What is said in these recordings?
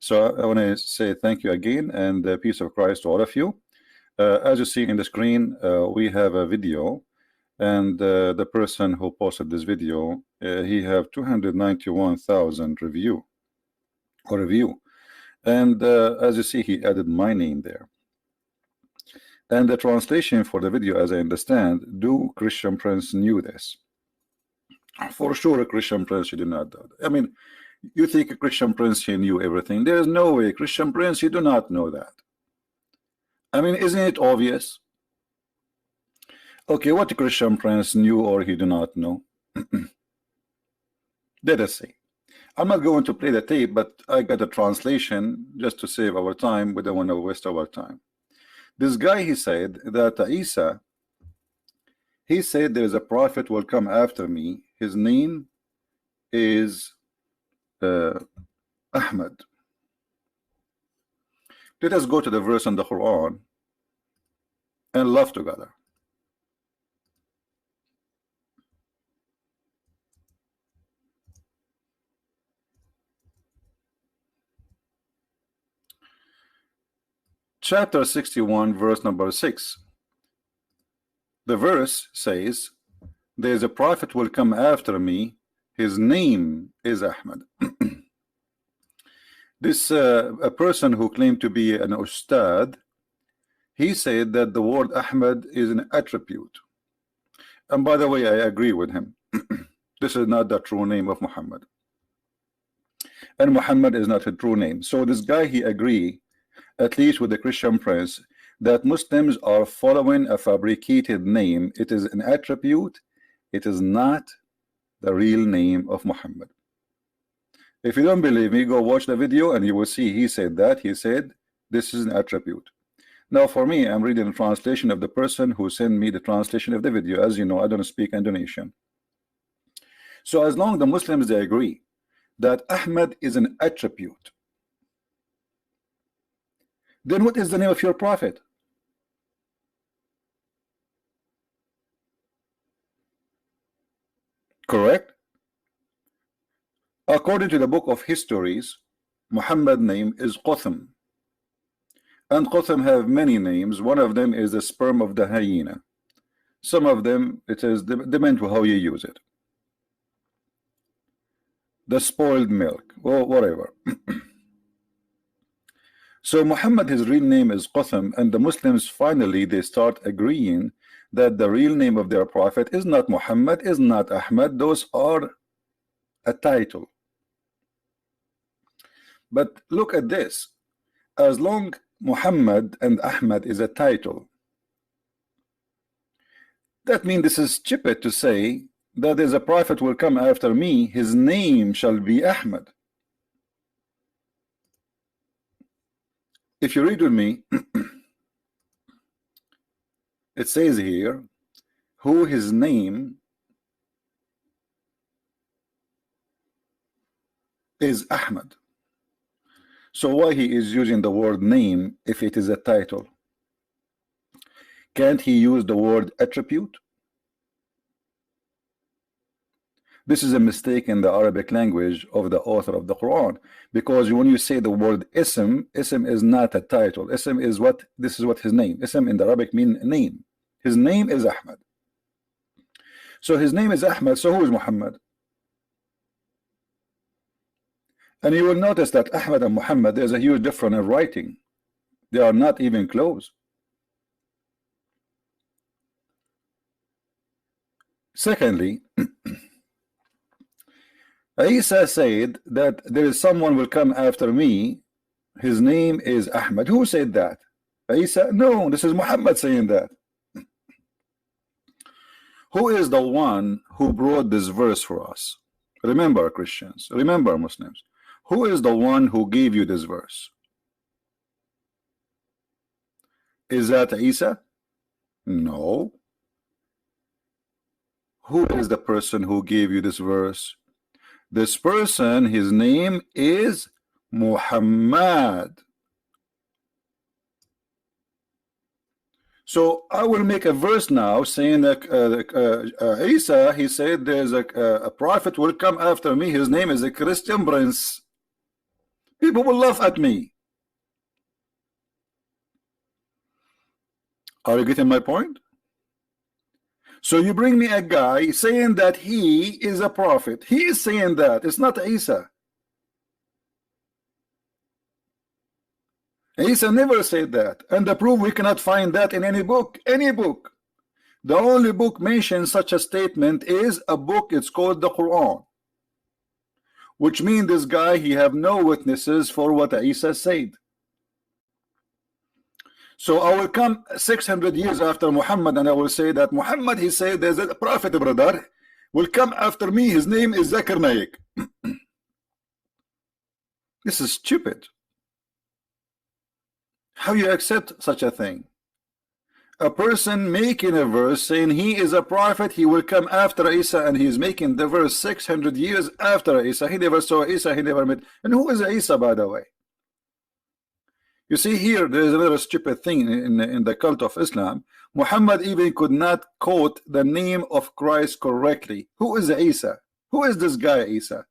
So I want to say thank you again, and the peace of Christ to all of you. As you see in the screen, we have a video, and the person who posted this video, he have 291,000 review, and as you see, he added my name there. And the translation for the video, as I understand, do Christian Prince knew this? For sure, a Christian Prince, he did not do that. I mean, you think a Christian Prince, he knew everything? There is no way. Christian Prince, he do not know that. I mean, isn't it obvious? Okay, what Christian Prince knew or he do not know? Let us see. I'm not going to play the tape, but I got a translation just to save our time. We don't want to waste our time. This guy, he said that Isa, he said there is a prophet will come after me. His name is Ahmed. Let us go to the verse in the Quran and laugh together. Chapter 61, verse number 6. The verse says, there is a prophet will come after me. His name is Ahmed. This a person who claimed to be an Ustadz, he said that the word Ahmed is an attribute. And by the way, I agree with him. This is not the true name of Muhammad. And Muhammad is not a true name. So this guy, he agreed, at least with the Christian Prince, that Muslims are following a fabricated name. It is an attribute. It is not the real name of Muhammad. If you don't believe me, go watch the video and you will see he said that. He said this is an attribute. Now for me, I'm reading the translation of the person who sent me the translation of the video. As you know, I don't speak Indonesian. So as long as the Muslims, they agree that Ahmed is an attribute, then what is the name of your prophet? Correct? According to the book of histories, Muhammad's name is Qutham. And Qutham have many names. One of them is the sperm of the hyena. Some of them, it is depends on how you use it. The spoiled milk, or whatever. So Muhammad, his real name is Qutham, and the Muslims finally they start agreeing that the real name of their prophet is not Muhammad, is not Ahmad. Those are a title. But look at this. As long Muhammad and Ahmad is a title, that means this is stupid to say that there's a prophet will come after me, his name shall be Ahmad. If you read with me, it says here, who his name is Ahmad. So why he is using the word name if it is a title? Can't he use the word attribute? This is a mistake in the Arabic language of the author of the Quran, because when you say the word ism, ism is not a title. Ism is what, this is what his name. Ism in the Arabic mean name. His name is Ahmad. So his name is Ahmad, so who is Muhammad? And you will notice that Ahmad and Muhammad, there's a huge difference in writing. They are not even close. Secondly, Isa said that there is someone will come after me, his name is Ahmad. Who said that? Isa? No, this is Muhammad saying that. Who is the one who brought this verse for us? Remember, Christians, remember, Muslims, who is the one who gave you this verse? Is that Isa? No. Who is the person who gave you this verse? This person, his name is Muhammad. So I will make a verse now saying that Isa, he said there's a prophet will come after me, his name is a Christian Prince. People will laugh at me. Are you getting my point? So you bring me a guy saying that he is a prophet. He is saying that. It's not Isa. Isa never said that. And the proof, we cannot find that in any book. Any book. The only book mentions such a statement is a book. It's called the Quran. Which means this guy, he have no witnesses for what Isa said. So I will come 600 years after Muhammad and I will say that Muhammad, he said there's a prophet, brother, will come after me. His name is Zakir Naik. This is stupid. How you accept such a thing? A person making a verse saying he is a prophet, he will come after Isa, and he is making the verse 600 years after Isa. He never saw Isa, he never met. And who is Isa, by the way? You see here, there is another stupid thing in the cult of Islam. Muhammad even could not quote the name of Christ correctly. Who is Isa? Who is this guy, Isa?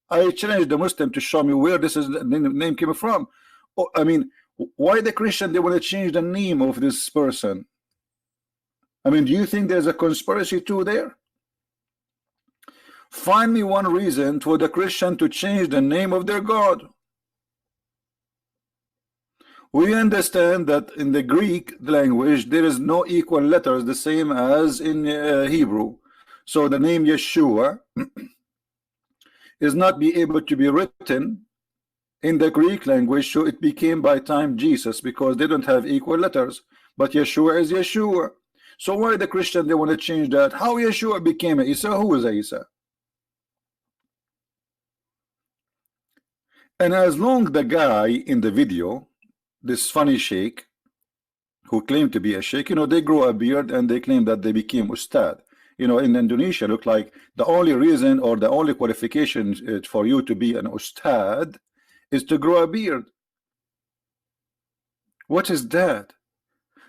I challenge the Muslim to show me where this is, the name came from. Oh, I mean, why the Christian, they want to change the name of this person? I mean, do you think there's a conspiracy too there? Find me one reason for the Christian to change the name of their God. We understand that in the Greek language there is no equal letters the same as in Hebrew. So the name Yeshua is not be able to be written in the Greek language, so it became by time Jesus, because they don't have equal letters. But Yeshua is Yeshua. So why the Christian, they want to change that? How Yeshua became Isa? Who is Isa? And as long the guy in the video, this funny sheikh who claimed to be a sheikh, you know, they grow a beard and they claim that they became Ustad. You know, in Indonesia, look like the only reason or the only qualification for you to be an Ustad is to grow a beard. What is that?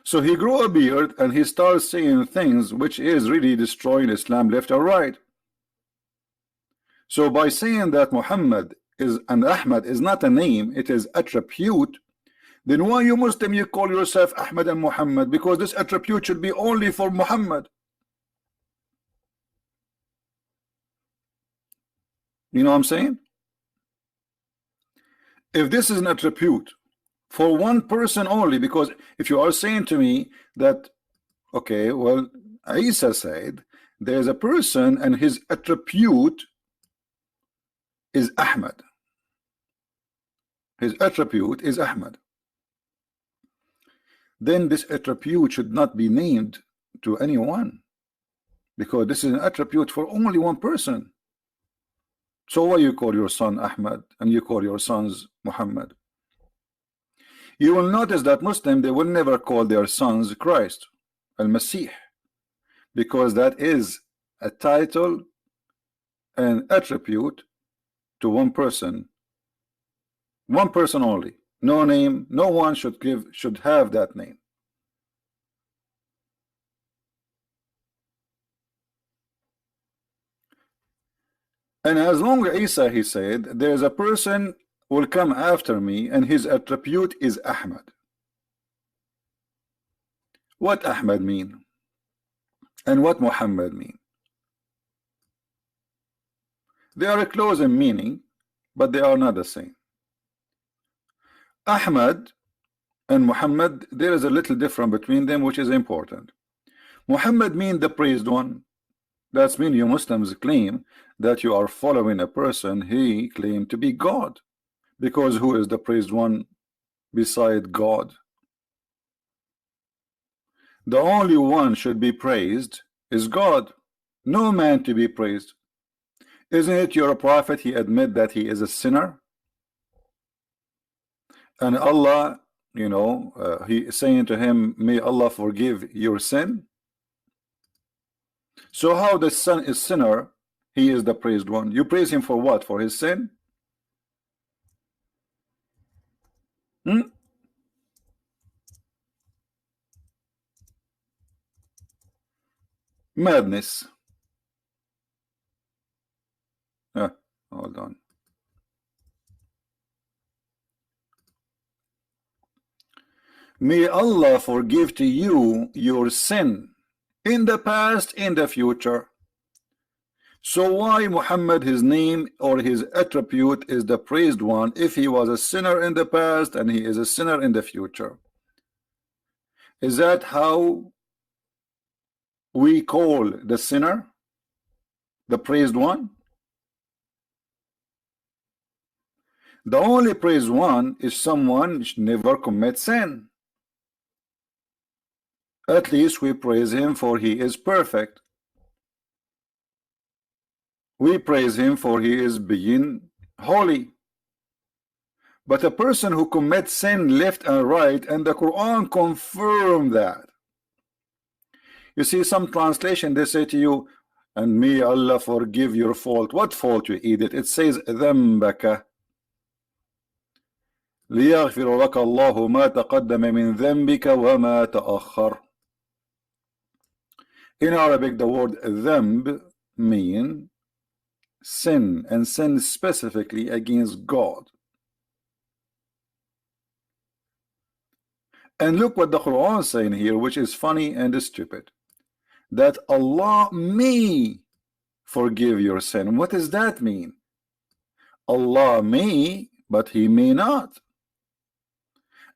So he grew a beard and he starts saying things which is really destroying Islam left or right. So by saying that Muhammad is and Ahmad is not a name, it is attribute, then why you Muslim you call yourself Ahmad and Muhammad? Because this attribute should be only for Muhammad. You know what I'm saying? If this is an attribute for one person only, because if you are saying to me that, okay, well, Isa said there's a person and his attribute is Ahmad. His attribute is Ahmad. Then this attribute should not be named to anyone, because this is an attribute for only one person. So why you call your son Ahmad and you call your sons Muhammad? You will notice that Muslim, they will never call their sons Christ, Al-Masih, because that is a title and attribute to one person only. No name, no one should have that name. And as long as Isa, he said, there's a person will come after me and his attribute is Ahmad. What Ahmad mean? And what Muhammad mean? They are close in meaning, but they are not the same. Ahmad and Muhammad, there is a little difference between them, which is important. Muhammad means the praised one. That's mean you Muslims claim that you are following a person he claimed to be God, because who is the praised one beside God? The only one should be praised is God, no man to be praised. Isn't it your prophet, he admit that he is a sinner, and Allah, you know, he is saying to him, may Allah forgive your sin? So how the son is sinner, he is the praised one? You praise him for what? For his sin? Madness. Hold on. May Allah forgive to you your sin in the past, in the future. So why Muhammad, his name or his attribute is the praised one if he was a sinner in the past and he is a sinner in the future? Is that how we call the sinner the praised one? The only praised one is someone never commits sin. At least we praise him for he is perfect. We praise him for he is being holy. But a person who commits sin left and right, and the Quran confirm that. You see, some translation they say to you, and may Allah forgive your fault. What fault, you idiot? It says ذنبك ليغفر لك الله ما تقدم من ذنبك وما تأخر. In Arabic, the word ذنب mean sin, and sin specifically against God. And look what the Quran is saying here, which is funny and stupid. That Allah may forgive your sin. What does that mean? Allah may, but he may not.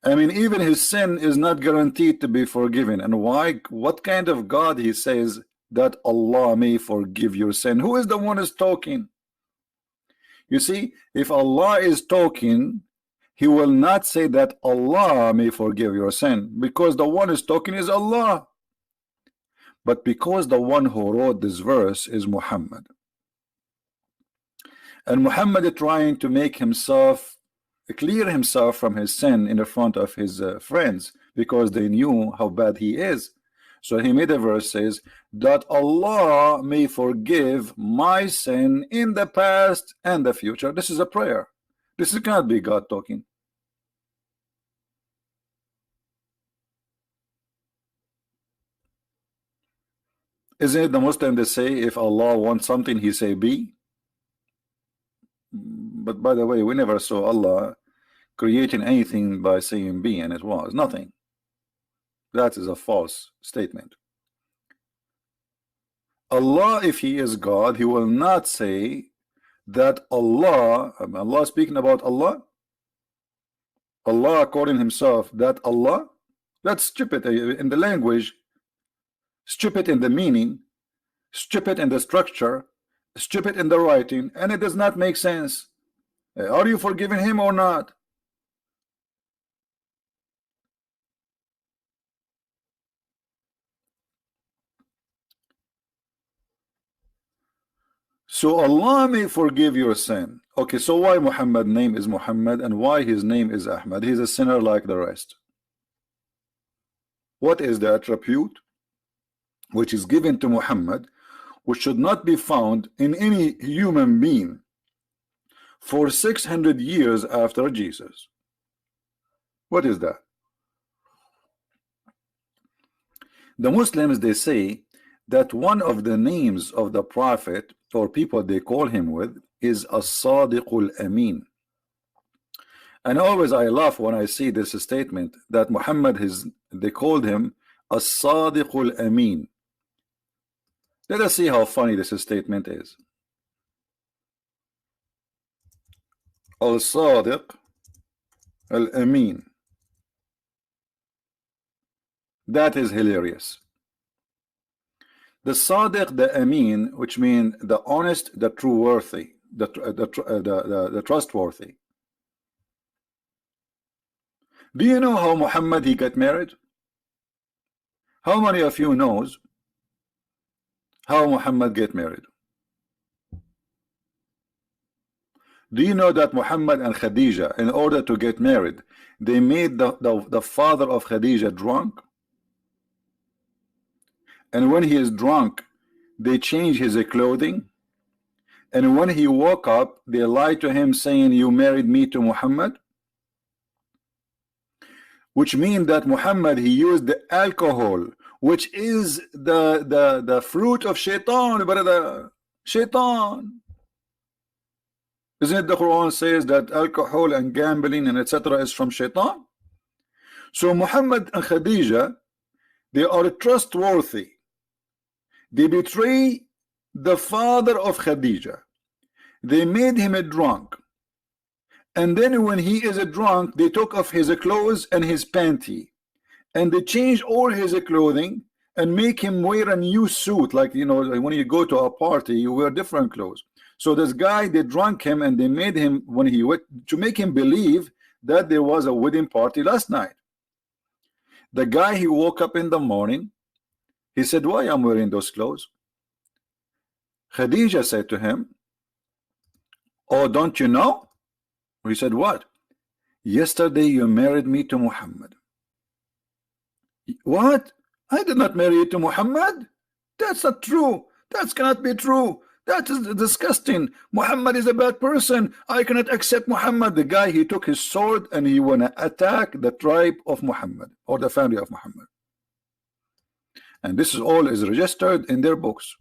I mean, even his sin is not guaranteed to be forgiven. And why? What kind of God he says that Allah may forgive your sin? Who is the one who's talking? You see, if Allah is talking, he will not say that Allah may forgive your sin, because the one who's talking is Allah. But because the one who wrote this verse is Muhammad, and Muhammad is trying to make himself clear himself from his sin in the front of his friends, because they knew how bad he is. So he made a verse says that Allah may forgive my sin in the past and the future. This is a prayer. This cannot be God talking. Isn't it the Muslim they say if Allah wants something he say be? But by the way, we never saw Allah creating anything by saying be, and it was nothing. That is a false statement. Allah, if he is God, he will not say that Allah speaking about Allah according himself, that Allah, that's stupid in the language, stupid in the meaning, stupid in the structure, stupid in the writing, and it does not make sense. Are you forgiving him or not? So Allah may forgive your sin. Okay, so why Muhammad's name is Muhammad and why his name is Ahmad? He's a sinner like the rest. What is the attribute which is given to Muhammad, which should not be found in any human being for 600 years after Jesus? What is that? The Muslims, they say that one of the names of the prophet or people they call him with is as-Sadiqul Amin. And always I laugh when I see this statement that Muhammad they called him as-Sadiqul Amin. Let us see how funny this statement is. Al-Sadiq Al-Amin. That is hilarious. The Sadiq, the Amin, which means the honest, the trustworthy, the trustworthy. Do you know how Muhammad he got married? How many of you knows how Muhammad get married? Do you know that Muhammad and Khadija, in order to get married, they made the father of Khadija drunk? And when he is drunk, they change his clothing. And when he woke up, they lied to him saying, you married me to Muhammad. Which means that Muhammad, he used the alcohol, which is the fruit of shaitan, brother. Shaitan. Isn't it the Quran says that alcohol and gambling and etc. is from shaitan? So Muhammad and Khadija, they are trustworthy. They betray the father of Khadija. They made him a drunk. And then when he is a drunk, they took off his clothes and his panty. And they change all his clothing and make him wear a new suit. Like, you know, when you go to a party, you wear different clothes. So this guy, they drunk him and they made him, when he went to make him believe that there was a wedding party last night. The guy, he woke up in the morning. He said, why I'm wearing those clothes? Khadija said to him, oh, don't you know? He said, what? Yesterday you married me to Muhammad. What? I did not marry you to Muhammad. That's not true. That cannot be true. That is disgusting. Muhammad is a bad person. I cannot accept Muhammad. The guy, he took his sword and he wanna attack the tribe of Muhammad or the family of Muhammad. And this is all is registered in their books.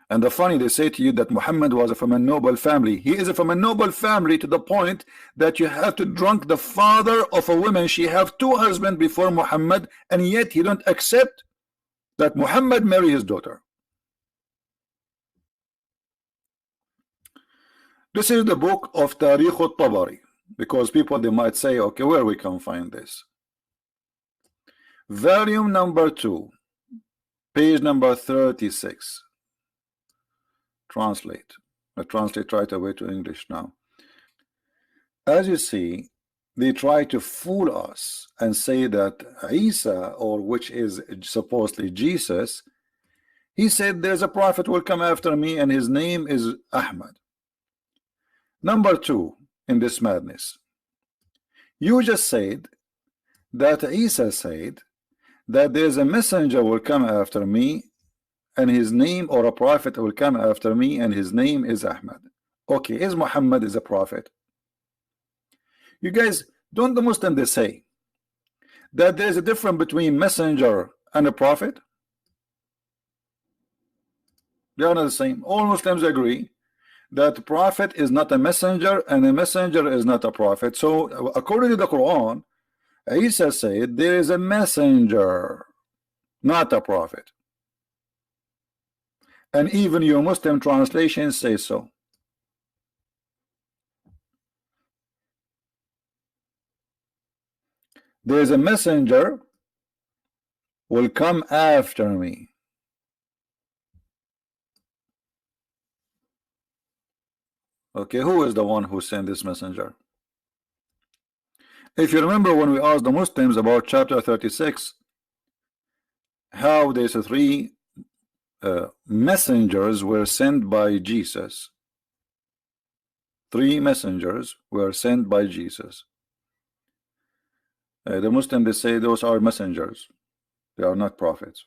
And the funny, they say to you that Muhammad was from a noble family. He is from a noble family to the point that you have to drunk the father of a woman. She have 2 husbands before Muhammad, and yet he don't accept that Muhammad marry his daughter. This is the book of Tariq al-Tabari, because people, they might say, okay, where we can find this? Volume number 2, page number 36. Translate. I translate right away to English now. As you see, they try to fool us and say that Isa, or which is supposedly Jesus, he said there's a prophet will come after me and his name is Ahmad. Number 2 in this madness, you just said that Isa said that there's a messenger will come after me and his name, or a prophet will come after me and his name is Ahmad. Okay, is Muhammad is a prophet? You guys, don't the Muslims, they say that there's a difference between messenger and a prophet? They are not the same. All Muslims agree that the prophet is not a messenger and a messenger is not a prophet. So according to the Quran, Isa said there is a messenger, not a prophet. And even your Muslim translations say so. There is a messenger will come after me. Okay, who is the one who sent this messenger? If you remember when we asked the Muslims about chapter 36, how there's 3 messengers were sent by Jesus. 3 messengers were sent by Jesus. The Muslims, they say those are messengers. They are not prophets.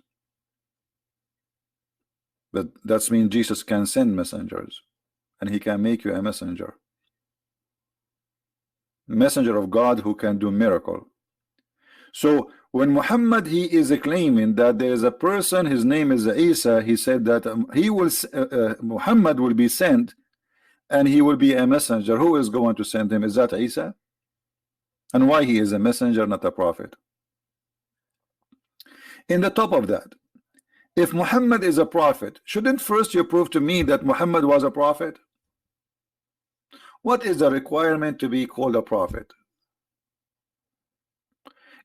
But that means Jesus can send messengers and he can make you a messenger. Messenger of God who can do miracle. So when Muhammad, he is claiming that there is a person, his name is Isa, he said that he will Muhammad will be sent and he will be a messenger. Who is going to send him? Is that Isa? And why he is a messenger, not a prophet? In the top of that, if Muhammad is a prophet, shouldn't first you prove to me that Muhammad was a prophet? What is the requirement to be called a prophet?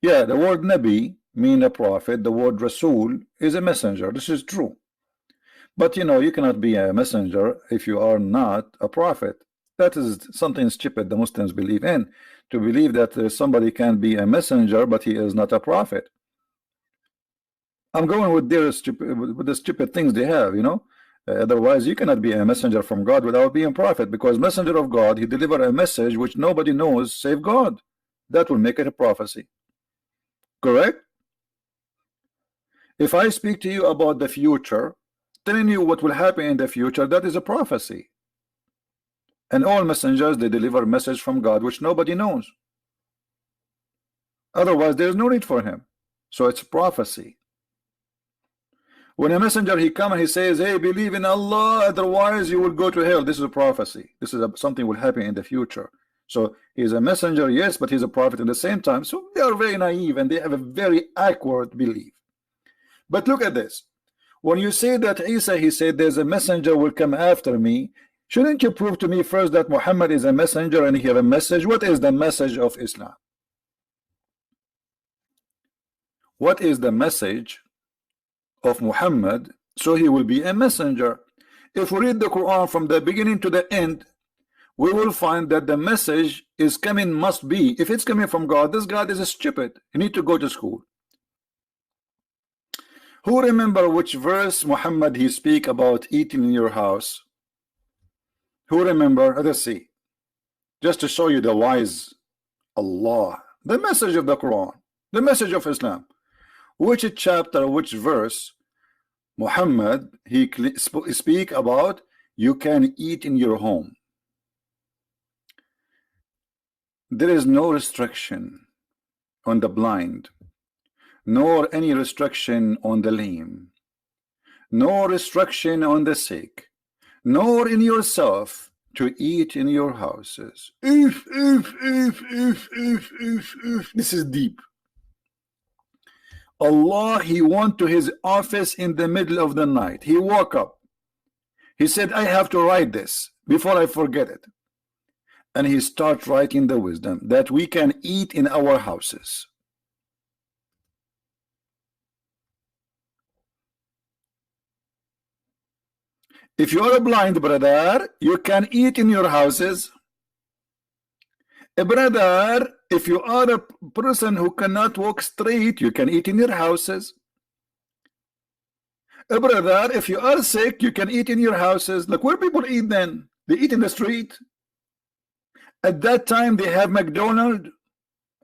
Yeah, the word Nabi mean a prophet. The word Rasul is a messenger. This is true. But you know, you cannot be a messenger if you are not a prophet. That is something stupid the Muslims believe in, to believe that somebody can be a messenger but he is not a prophet. I'm going with their with the stupid things they have, you know. Otherwise you cannot be a messenger from God without being a prophet, because messenger of God, he deliver a message which nobody knows save God. That will make it a prophecy. Correct? If I speak to you about the future, telling you what will happen in the future, that is a prophecy. And all messengers, they deliver a message from God which nobody knows. Otherwise there is no need for him. So it's prophecy. When a messenger, he come and he says, hey, believe in Allah, otherwise you will go to hell. This is a prophecy. This is something will happen in the future. So he's a messenger, yes, but he's a prophet at the same time. So they are very naive and they have a very awkward belief. But look at this. When you say that Isa, he said, there's a messenger will come after me, shouldn't you prove to me first that Muhammad is a messenger and he have a message? What is the message of Islam? What is the message of Muhammad? So he will be a messenger. If we read the Quran from the beginning to the end, we will find that the message is coming, must be, if it's coming from God, this God is stupid. You need to go to school. Who remember which verse Muhammad he speak about eating in your house? Who remember? Let us see. Just to show you the wise Allah, the message of the Quran, the message of Islam. Which chapter, which verse Muhammad he speak about you can eat in your home? There is no restriction on the blind, nor any restriction on the lame, nor restriction on the sick, nor in yourself to eat in your houses. If. This is deep. Allah, he went to his office in the middle of the night. He woke up. He said, I have to write this before I forget it. And he starts writing the wisdom that we can eat in our houses. If you are a blind brother, you can eat in your houses. A brother, if you are a person who cannot walk straight, you can eat in your houses. A brother, if you are sick, you can eat in your houses. Look, where people eat then? They eat in the street. At that time, they have McDonald's.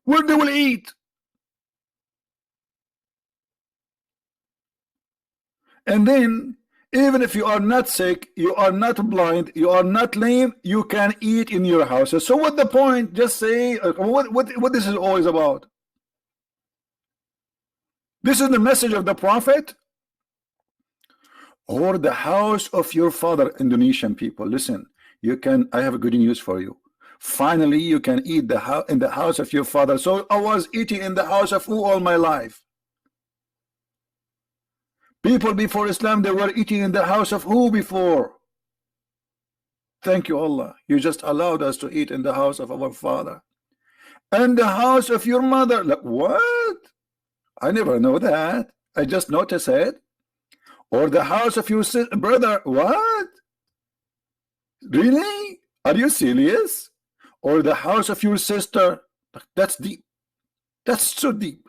Where they will eat? And then, even if you are not sick, you are not blind, you are not lame, you can eat in your houses. So what the point? Just say what this is always about. This is the message of the Prophet. Or the house of your father. Indonesian people, listen, you can, I have a good news for you. Finally you can eat in the house of your father. So I was eating in the house of who all my life? People before Islam, they were eating in the house of who before? Thank you, Allah. You just allowed us to eat in the house of our father. And the house of your mother. Like, what? I never know that. I just noticed it. Or the house of your brother. What? Really? Are you serious? Or the house of your sister. That's deep. That's so deep.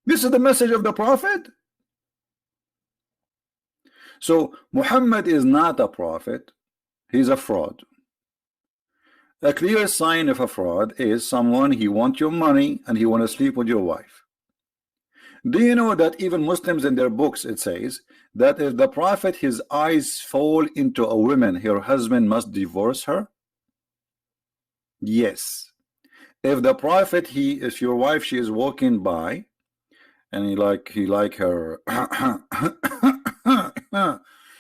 This is the message of the Prophet. So Muhammad is not a prophet, he's a fraud. A clear sign of a fraud is someone, he wants your money and he want to sleep with your wife. Do you know that even Muslims in their books it says that if the prophet his eyes fall into a woman, her husband must divorce her? Yes. If the prophet if your wife she is walking by and he like her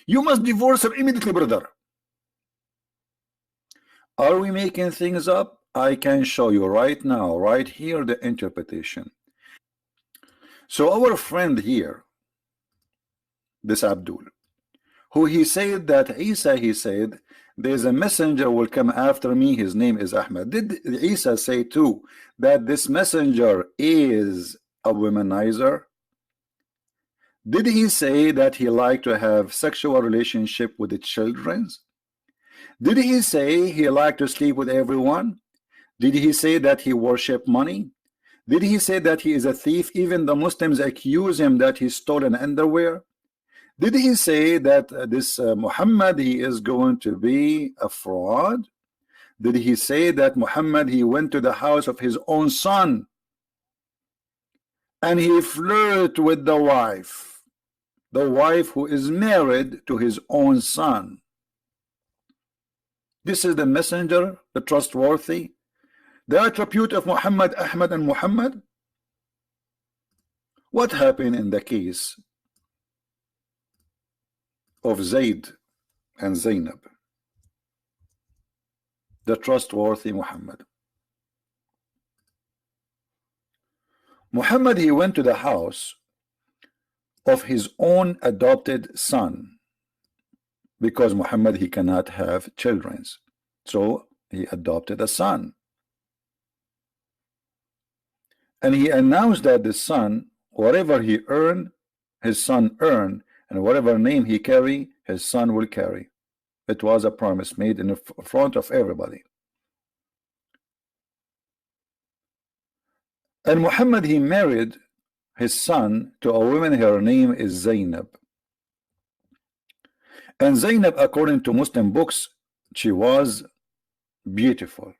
you must divorce her immediately, brother. Are we making things up? I can show you right now, right here, the interpretation. So our friend here, this Abdul, who he said that Isa, he said, there's a messenger will come after me, his name is Ahmed. Did Isa say too that this messenger is a womanizer? Did he say that he liked to have sexual relationship with the children? Did he say he liked to sleep with everyone? Did he say that he worshiped money? Did he say that he is a thief? Even the Muslims accuse him that he stole an underwear. Did he say that this Muhammad he is going to be a fraud? Did he say that Muhammad he went to the house of his own son and he flirted with the wife who is married to his own son? This is the messenger, the trustworthy, the attribute of Muhammad, Ahmad and Muhammad. What happened in the case of Zayd and Zainab? the trustworthy Muhammad. Muhammad, he went to the house of his own adopted son, because Muhammad, he cannot have children, so he adopted a son, and he announced that the son, whatever he earned, his son earned, and whatever name he carry, his son will carry. It was a promise made in front of everybody. And Muhammad, he married his son to a woman, her name is Zainab. And Zainab, according to Muslim books, she was beautiful.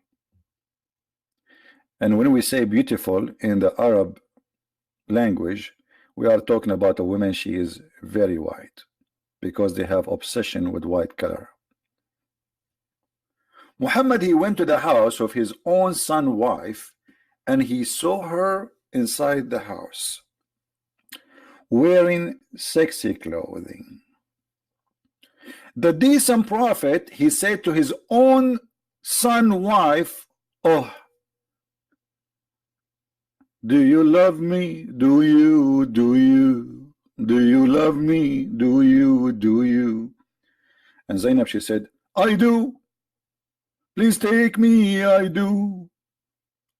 And when we say beautiful in the Arab language, we are talking about a woman, she is very white, because they have obsession with white color. Muhammad, he went to the house of his own son's wife, and he saw her inside the house wearing sexy clothing. The decent prophet, he said to his own son's wife, "Oh, do you love me? Do you love me? Do you?" And Zainab, she said, "I do. Please take me, I do.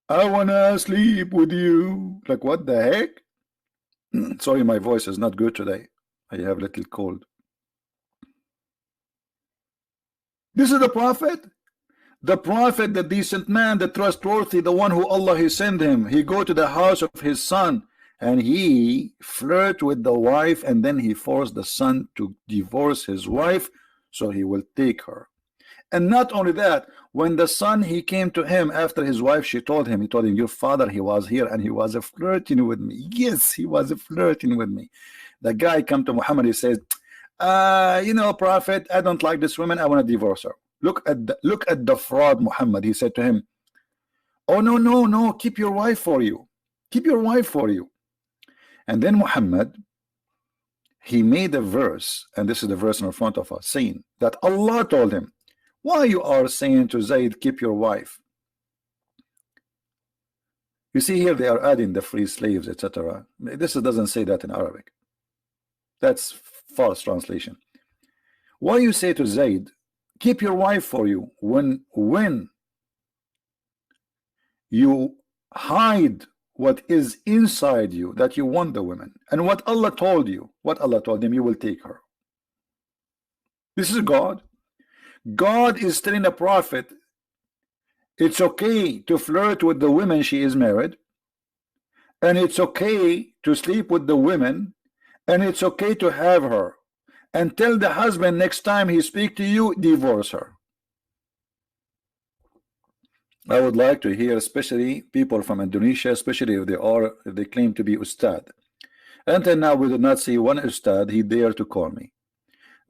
I wanna sleep with you." Like, what the heck? Sorry, my voice is not good today. I have a little cold. This is the prophet, the decent man, the trustworthy, the one who Allah he sent him. He go to the house of his son, and he flirt with the wife, and then he forced the son to divorce his wife so he will take her. And not only that, when the son, he came to him after his wife, he told him, your father, he was here and he was flirting with me. Yes, he was flirting with me. The guy come to Muhammad, he says, prophet, I don't like this woman, I want to divorce her. Look at the fraud, Muhammad. He said to him, "Oh, no, keep your wife for you. Keep your wife for you." And then Muhammad, he made a verse, and this is the verse in front of us, saying that Allah told him, "Why you are saying to Zayd, keep your wife?" You see here, they are adding the free slaves, etc. This doesn't say that in Arabic. That's false translation. Why you say to Zayd, keep your wife for you, when you hide what is inside you, that you want the women, and what Allah told you, what Allah told him, you will take her. This is God. God is telling a prophet, it's okay to flirt with the women she is married, and it's okay to sleep with the women, and it's okay to have her, and tell the husband next time he speak to you, divorce her. I would like to hear, especially people from Indonesia, especially if they claim to be Ustadz. Until now, we did not see one Ustadz he dare to call me.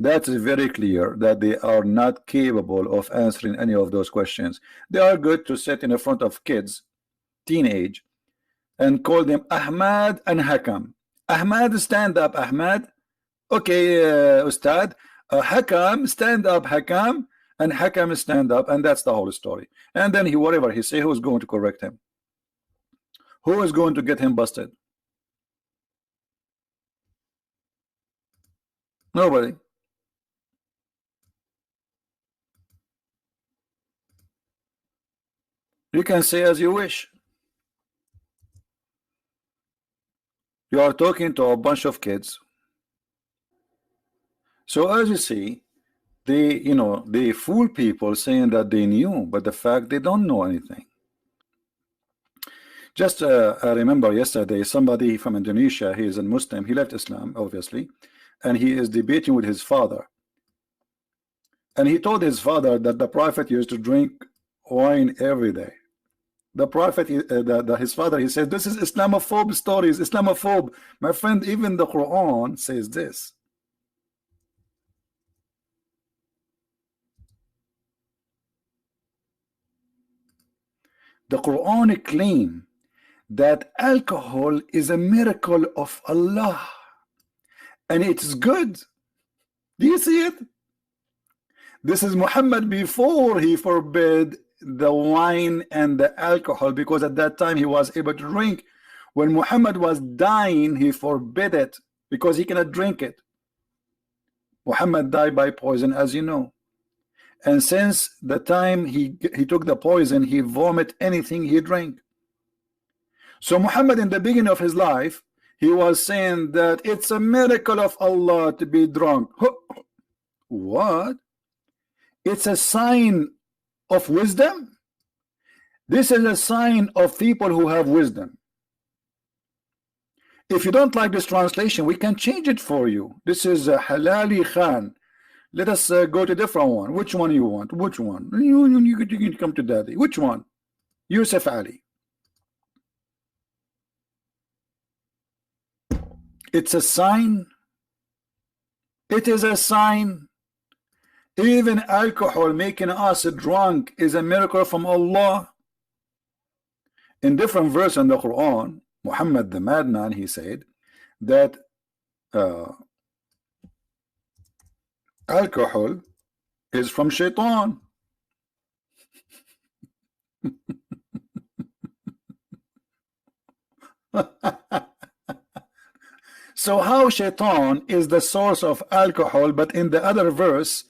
That is very clear that they are not capable of answering any of those questions. They are good to sit in front of kids, teenage, and call them Ahmad and Hakam. Ahmad, stand up, Ahmad. Okay, Ustad. Hakam, stand up, Hakam. And Hakam, stand up, and that's the whole story. And then whatever he say, who's going to correct him? Who is going to get him busted? Nobody. You can say as you wish. You are talking to a bunch of kids. So as you see, they fool people saying that they knew, but the fact they don't know anything. Just I remember yesterday somebody from Indonesia, he is a Muslim, he left Islam obviously, and he is debating with his father, and he told his father that the prophet used to drink wine every day. The prophet, his father, he said, this is Islamophobe stories, Islamophobe. My friend, even the Quran says this. The Quran claims that alcohol is a miracle of Allah, and it's good. Do you see it? This is Muhammad before he forbid the wine and the alcohol, because at that time he was able to drink. When Muhammad was dying, he forbid it because he cannot drink it. Muhammad died by poison, as you know. And since the time he took the poison, he vomit anything he drank. So Muhammad, in the beginning of his life, he was saying that it's a miracle of Allah to be drunk. What? It's a sign of wisdom? This is a sign of people who have wisdom. If you don't like this translation, we can change it for you. This is Halali Khan. Let us go to a different one. Which one you want? Which one? You can come to daddy. Which one? Yusuf Ali. It's a sign. It is a sign. Even alcohol making us drunk is a miracle from Allah. In different verse in the Quran, Muhammad the madman, he said that alcohol is from shaitan. So how shaitan is the source of alcohol, but in the other verse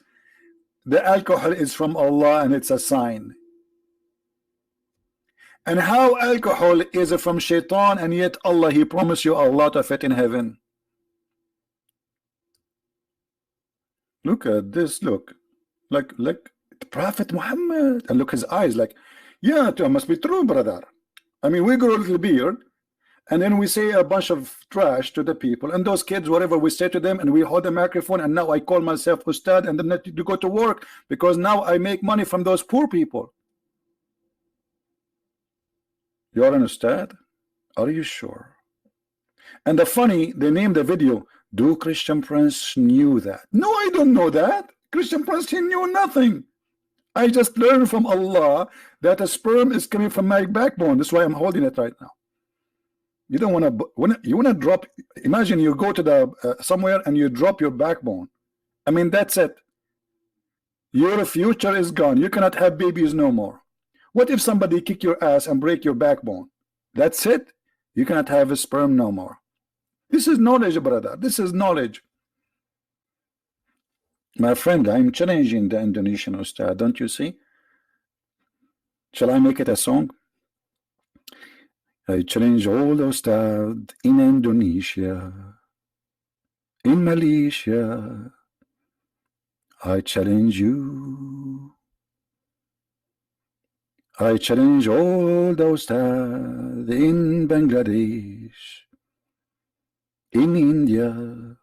the alcohol is from Allah and it's a sign? And how alcohol is from shaitan, and yet Allah, he promised you a lot of it in heaven? Look at this. Look, like the Prophet Muhammad, and look his eyes, like, yeah, it must be true, brother. I mean, we grow a little beard and then we say a bunch of trash to the people, and those kids, whatever we say to them, and we hold the microphone, and now I call myself Ustad, and then I need to go to work because now I make money from those poor people. You are an Ustad? Are you sure? And the funny, they named the video, do Christian Prince knew that? No, I don't know that. Christian Prince, he knew nothing. I just learned from Allah that a sperm is coming from my backbone. That's why I'm holding it right now. You don't want to, you want to drop, imagine you go to the somewhere and you drop your backbone. I mean, that's it. Your future is gone. You cannot have babies no more. What if somebody kick your ass and break your backbone? That's it. You cannot have a sperm no more. This is knowledge, brother. This is knowledge. My friend, I'm challenging the Indonesian Ustad. Don't you see? Shall I make it a song? I challenge all the Ustad in Indonesia, in Malaysia. I challenge you. I challenge all the Ustad in Bangladesh, in India.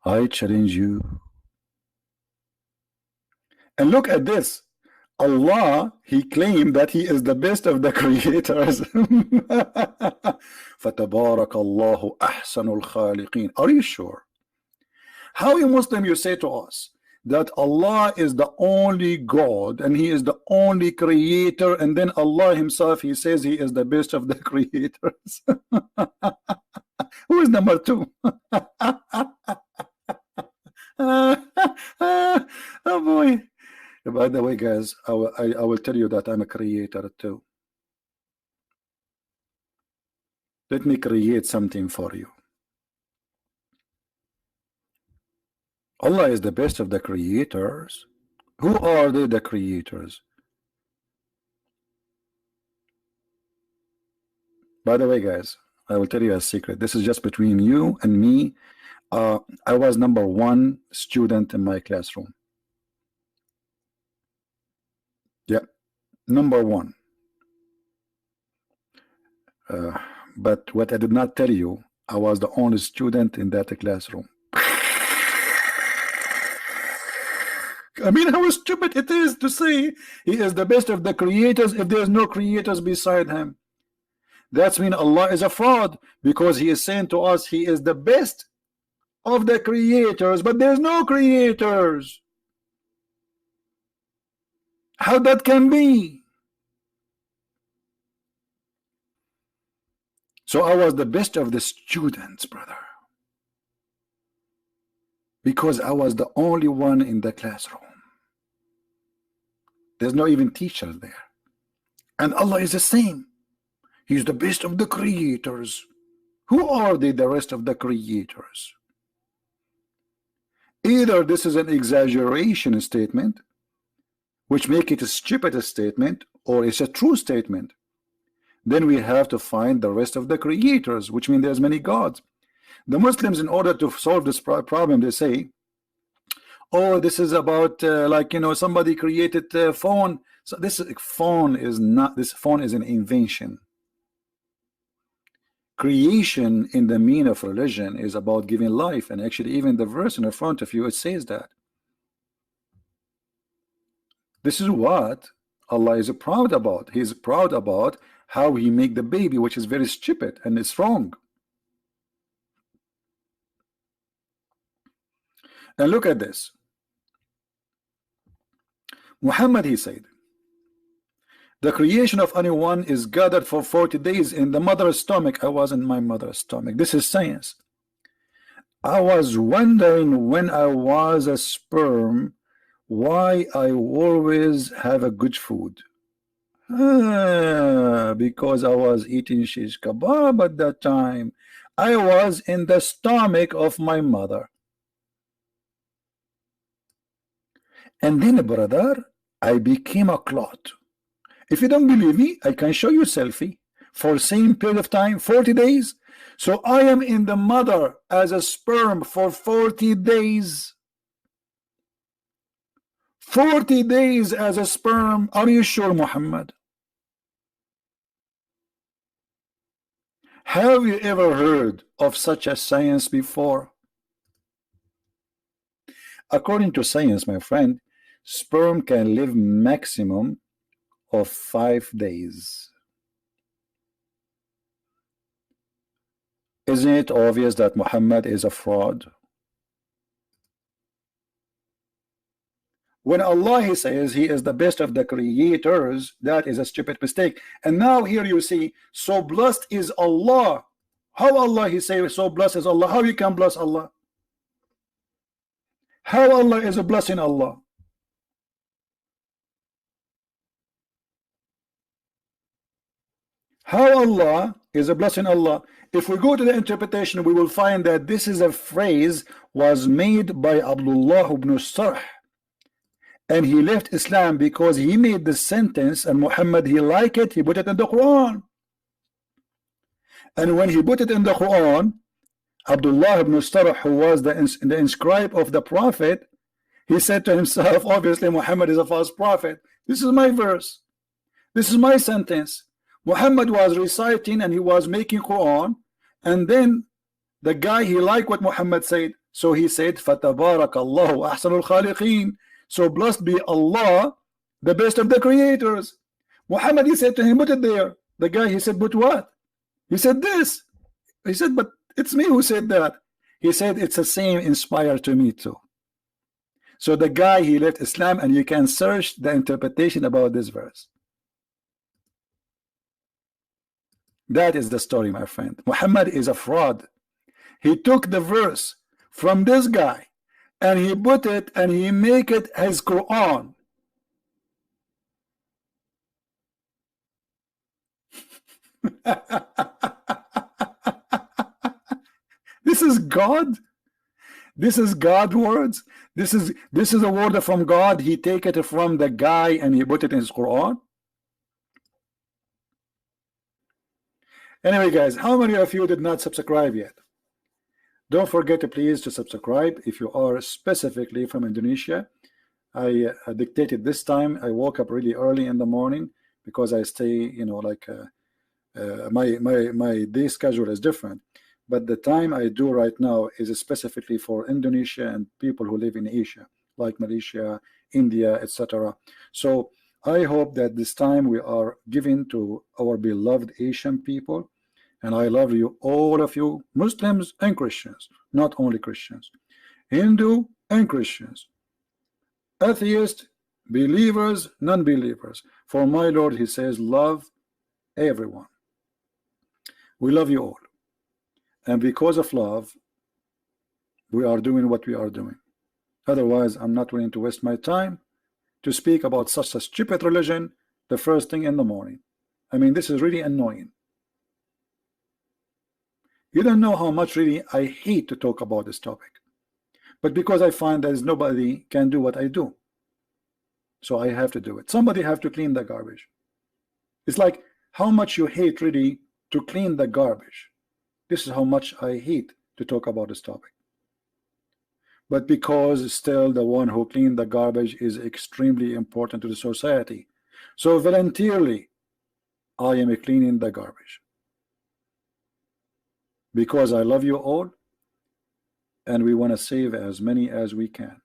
I challenge you. And look at this. Allah, he claimed that he is the best of the creators. فَتَبَارَكَ اللَّهُ أَحْسَنُ الْخَالِقِينَ. Are you sure? How, you Muslim, you say to us that Allah is the only God and he is the only creator, and then Allah himself, he says he is the best of the creators? Who is number two? Oh boy. By the way, guys, I will tell you that I'm a creator too. Let me create something for you. Allah is the best of the creators. Who are they, the creators? By the way, guys, I will tell you a secret. This is just between you and me. I was number one student in my classroom. Yeah, number one. But what I did not tell you, I was the only student in that classroom. I mean, how stupid it is to say he is the best of the creators if there's no creators beside him. That's mean Allah is a fraud, because he is saying to us he is the best of the creators, but there's no creators. How that can be? So I was the best of the students, brother, because I was the only one in the classroom. There's no even teachers there. And Allah is the same. He's the best of the creators. Who are they, the rest of the creators? Either this is an exaggeration statement, which make it a stupid statement, or it's a true statement. Then we have to find the rest of the creators, which means there's many gods. The Muslims, in order to solve this problem, they say, oh, this is about like, you know, somebody created a phone. So this phone is not, this phone is an invention. Creation in the meaning of religion is about giving life, and actually even the verse in front of you, it says that. This is what Allah is proud about. He is proud about how he make the baby, which is very stupid and it's wrong. And look at this. Muhammad, he said, the creation of anyone is gathered for 40 days in the mother's stomach. I was in my mother's stomach. This is science. I was wondering when I was a sperm why I always have a good food. Because I was eating shish kebab at that time. I was in the stomach of my mother. And then, brother, I became a clot. If you don't believe me, I can show you a selfie for same period of time, 40 days. So I am in the mother as a sperm for 40 days. 40 days as a sperm. Are you sure, Muhammad? Have you ever heard of such a science before? According to science, my friend, sperm can live maximum of 5 days. Isn't it obvious that Muhammad is a fraud? When Allah, he says he is the best of the creators, that is a stupid mistake. And now here you see, so blessed is Allah. How Allah, he says, so blessed is Allah. How you can bless Allah? How Allah is a blessing Allah? How Allah is a blessing Allah? If we go to the interpretation, we will find that this is a phrase was made by Abdullah ibn Sarh, and he left Islam because he made the sentence, and Muhammad, he liked it, he put it in the Quran. And when he put it in the Quran, Abdullah ibn Sarh, who was the inscribe of the Prophet, he said to himself, obviously Muhammad is a false prophet. This is my verse. This is my sentence. Muhammad was reciting and he was making Quran, and then the guy, he liked what Muhammad said, so he said, فَتَبَارَكَ اللَّهُ أَحْسَنُ الْخَالِقِينَ. So blessed be Allah, the best of the creators. Muhammad, he said to him, put it there. The guy, he said, but what? He said this. He said, but it's me who said that. He said, it's the same inspired to me too. So the guy, he left Islam, and you can search the interpretation about this verse. That is the story, my friend. Muhammad is a fraud. He took the verse from this guy and he put it and he make it his Quran. This is God. This is God words. This is a word from God. He take it from the guy and he put it in his Quran. Anyway, guys, how many of you did not subscribe yet? Don't forget to please to subscribe if you are specifically from Indonesia. I dictated this time. I woke up really early in the morning because I stay, you know, like my day schedule is different. But the time I do right now is specifically for Indonesia and people who live in Asia, like Malaysia, India, etc. So I hope that this time we are giving to our beloved Asian people, and I love you, all of you, Muslims and Christians, not only Christians, Hindu and Christians, atheists, believers, non-believers. For my Lord, he says, love everyone. We love you all, and because of love, we are doing what we are doing. Otherwise, I'm not willing to waste my time to speak about such a stupid religion the first thing in the morning. I mean, this is really annoying. You don't know how much really I hate to talk about this topic, but because I find that nobody can do what I do, so I have to do it. Somebody have to clean the garbage. It's like how much you hate really to clean the garbage. This is how much I hate to talk about this topic. But because still the one who cleaned the garbage is extremely important to the society, so voluntarily I am cleaning the garbage. Because I love you all, and we want to save as many as we can.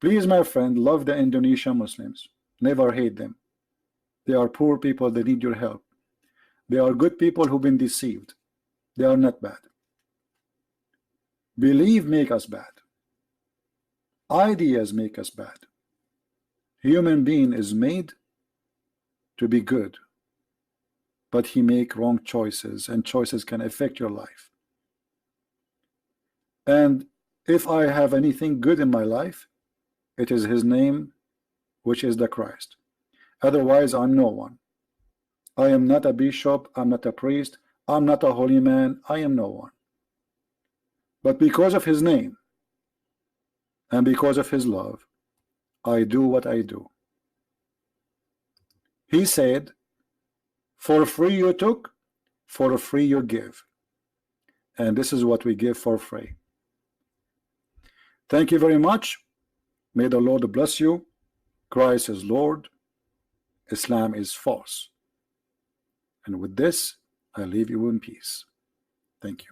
Please, my friend, love the Indonesian Muslims. Never hate them. They are poor people, they need your help. They are good people who've been deceived. They are not bad. Belief make us bad. Ideas make us bad. Human being is made to be good, but he make wrong choices, and choices can affect your life. And if I have anything good in my life, it is his name, which is the Christ. Otherwise, I'm no one. I am not a bishop, I'm not a priest, I'm not a holy man, I am no one. But because of his name and because of his love, I do what I do. He said, for free you took, for free you give. And this is what we give for free. Thank you very much. May the Lord bless you. Christ is Lord. Islam is false. And with this, I leave you in peace. Thank you.